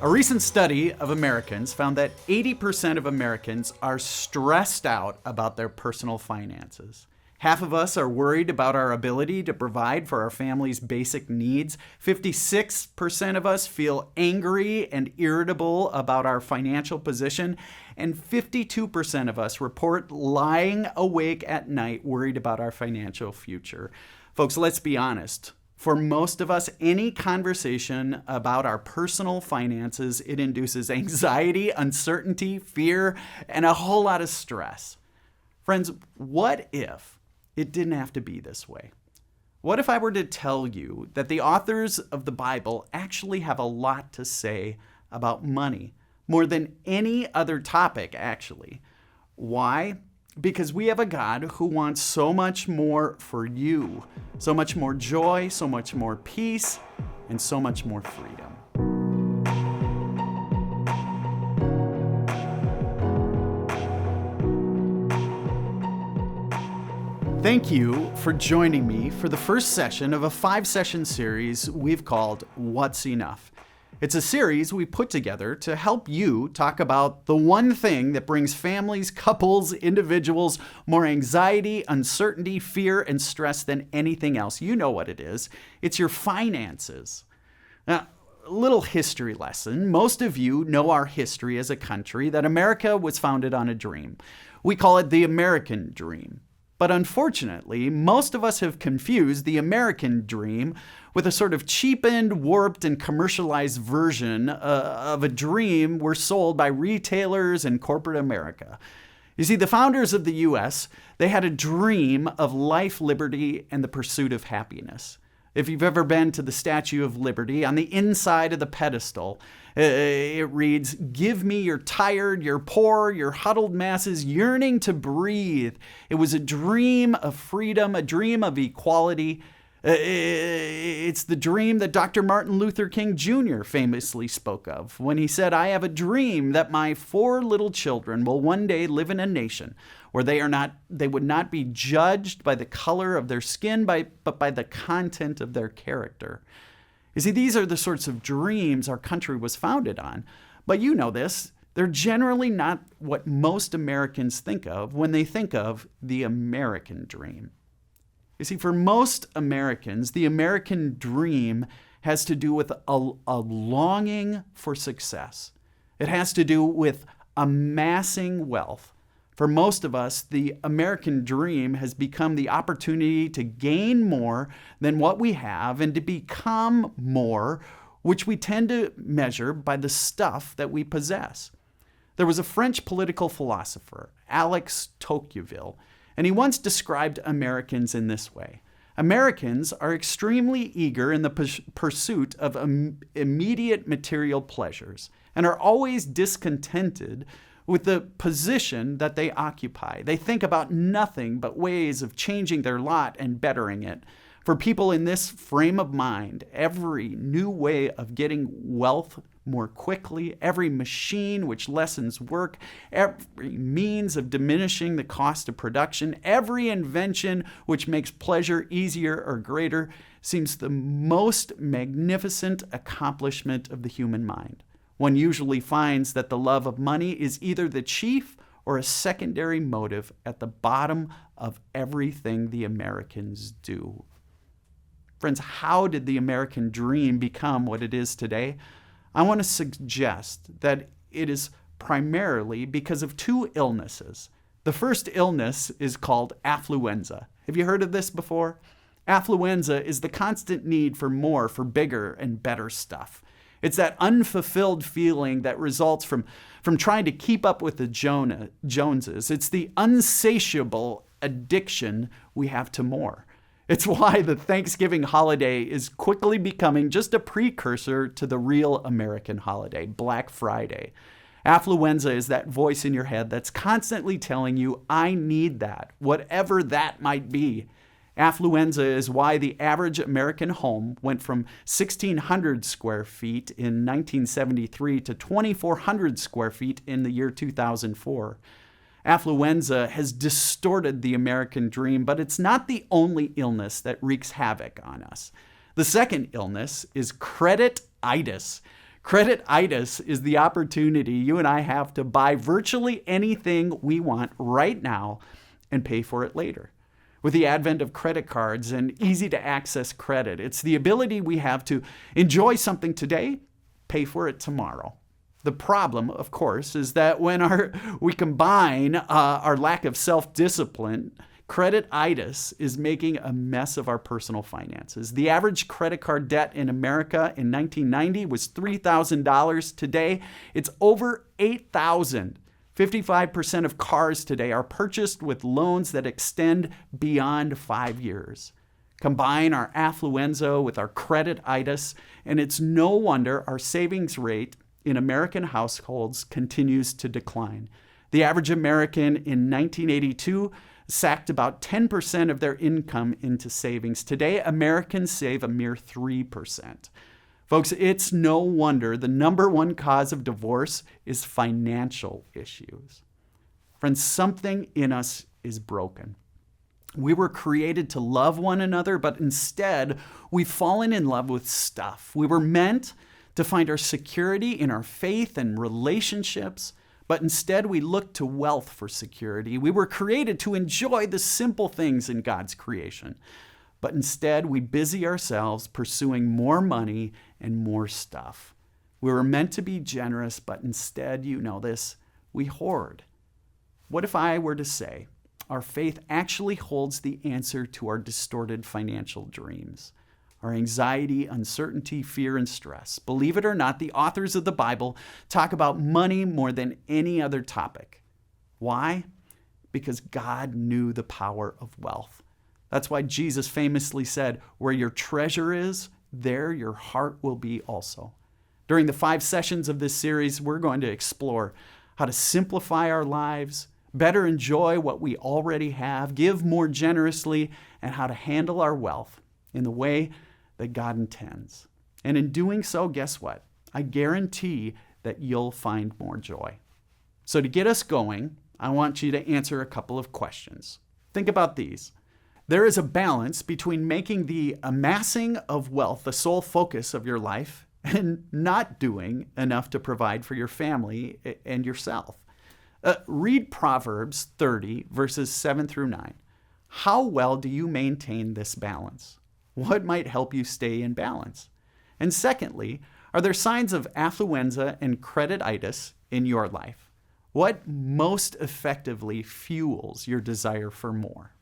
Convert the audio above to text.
A recent study of Americans found that 80% of Americans are stressed out about their personal finances. Half of us are worried about our ability to provide for our family's basic needs. 56% of us feel angry and irritable about our financial position. And 52% of us report lying awake at night worried about our financial future. Folks, let's be honest. For most of us, any conversation about our personal finances, it induces anxiety, uncertainty, fear, and a whole lot of stress. Friends, what if it didn't have to be this way? What if I were to tell you that the authors of the Bible actually have a lot to say about money, more than any other topic, actually? Why? Because we have a God who wants so much more for you, so much more joy, so much more peace, and so much more freedom. Thank you for joining me for the first session of a 5-session series we've called What's Enough? It's a series we put together to help you talk about the one thing that brings families, couples, individuals more anxiety, uncertainty, fear, and stress than anything else. You know what it is. It's your finances. Now, a little history lesson. Most of you know our history as a country, that America was founded on a dream. We call it the American dream. But unfortunately, most of us have confused the American dream with a sort of cheapened, warped, and commercialized version of a dream we're sold by retailers and corporate America. You see, the founders of the U.S., they had a dream of life, liberty, and the pursuit of happiness. If you've ever been to the Statue of Liberty, on the inside of the pedestal, it reads, "Give me your tired, your poor, your huddled masses yearning to breathe." It was a dream of freedom, a dream of equality. It's the dream that Dr. Martin Luther King Jr. famously spoke of when he said, "I have a dream that my 4 little children will one day live in a nation where they would not be judged by the color of their skin, but by the content of their character." You see, these are the sorts of dreams our country was founded on. But you know this, they're generally not what most Americans think of when they think of the American dream. You see, for most Americans, the American dream has to do with a longing for success. It has to do with amassing wealth. For most of us, the American dream has become the opportunity to gain more than what we have and to become more, which we tend to measure by the stuff that we possess. There was a French political philosopher, Alex Tocqueville, and he once described Americans in this way. Americans are extremely eager in the pursuit of immediate material pleasures and are always discontented with the position that they occupy. They think about nothing but ways of changing their lot and bettering it. For people in this frame of mind, every new way of getting wealth more quickly, every machine which lessens work, every means of diminishing the cost of production, every invention which makes pleasure easier or greater seems the most magnificent accomplishment of the human mind. One usually finds that the love of money is either the chief or a secondary motive at the bottom of everything the Americans do. Friends, how did the American dream become what it is today? I want to suggest that it is primarily because of 2 illnesses. The first illness is called affluenza. Have you heard of this before? Affluenza is the constant need for more, for bigger and better stuff. It's that unfulfilled feeling that results from trying to keep up with the Joneses. It's the unsatiable addiction we have to more. It's why the Thanksgiving holiday is quickly becoming just a precursor to the real American holiday, Black Friday. Affluenza is that voice in your head that's constantly telling you, "I need that," whatever that might be. Affluenza is why the average American home went from 1,600 square feet in 1973 to 2,400 square feet in the year 2004. Affluenza has distorted the American dream, but it's not the only illness that wreaks havoc on us. The second illness is credit-itis. Credit-itis is the opportunity you and I have to buy virtually anything we want right now and pay for it later. With the advent of credit cards and easy-to-access credit, it's the ability we have to enjoy something today, pay for it tomorrow. The problem, of course, is that when we combine our lack of self-discipline, credit-itis is making a mess of our personal finances. The average credit card debt in America in 1990 was $3,000. Today, it's over $8,000. 55% of cars today are purchased with loans that extend beyond 5 years. Combine our affluenza with our credit-itis, and it's no wonder our savings rate in American households continues to decline. The average American in 1982 sacked about 10% of their income into savings. Today, Americans save a mere 3%. Folks, it's no wonder the number one cause of divorce is financial issues. Friends, something in us is broken. We were created to love one another, but instead, we've fallen in love with stuff. We were meant to find our security in our faith and relationships, but instead we look to wealth for security. We were created to enjoy the simple things in God's creation, but instead we busy ourselves pursuing more money and more stuff. We were meant to be generous, but instead, you know this, we hoard. What if I were to say our faith actually holds the answer to our distorted financial dreams? Our anxiety, uncertainty, fear, and stress. Believe it or not, the authors of the Bible talk about money more than any other topic. Why? Because God knew the power of wealth. That's why Jesus famously said, "Where your treasure is, there your heart will be also." During the 5 sessions of this series, we're going to explore how to simplify our lives, better enjoy what we already have, give more generously, and how to handle our wealth in the way that God intends. And in doing so, guess what? I guarantee that you'll find more joy. So to get us going, I want you to answer a couple of questions. Think about these. There is a balance between making the amassing of wealth the sole focus of your life and not doing enough to provide for your family and yourself. Read Proverbs 30, verses 7 through 9. How well do you maintain this balance? What might help you stay in balance? And secondly, are there signs of affluenza and credit-itis in your life? What most effectively fuels your desire for more?